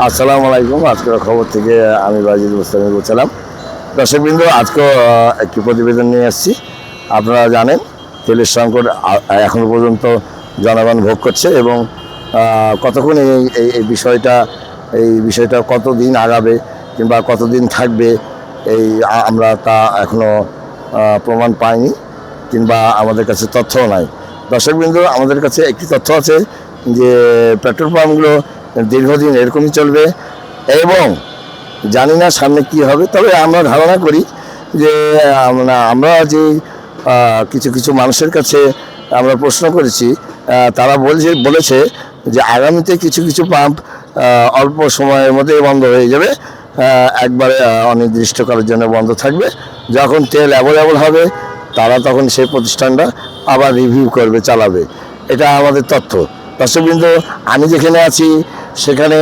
আসসালামু আলাইকুম। আজকের খবর থেকে আমি বাজিদ মুস্তামি বলছিলাম। দর্শকবৃন্দ, আজকে একটি প্রতিবেদন নিয়ে এসেছি। আপনারা জানেন তেলের সংকট এখনো পর্যন্ত জনগণ ভোগ করছে এবং কতক্ষণ এই বিষয়টা কতদিন আগাবে কিংবা কতদিন থাকবে আমরা তা এখনও প্রমাণ পাইনি কিংবা আমাদের কাছে তথ্যও নাই। দর্শকবৃন্দ, আমাদের কাছে একটি তথ্য আছে যে পেট্রোল পাম্পগুলো দীর্ঘদিন এরকমই চলবে এবং জানি না সামনে কি হবে। তবে আমরা ধারণা করি যে আমরা যে কিছু কিছু মানুষের কাছে আমরা প্রশ্ন করেছি, তারা বলেছে যে আগামীতে কিছু কিছু পাম্প অল্প সময়ের মধ্যে বন্ধ হয়ে যাবে, একবারে অনির্দিষ্টকালের জন্য বন্ধ থাকবে। যখন তেল অ্যাভেলেবল হবে তারা তখন সেই প্রতিষ্ঠানটা আবার রিভিউ করবে, চালাবে। এটা আমাদের তথ্য। দর্শকবৃন্দ, আমি যেখানে আছি সেখানে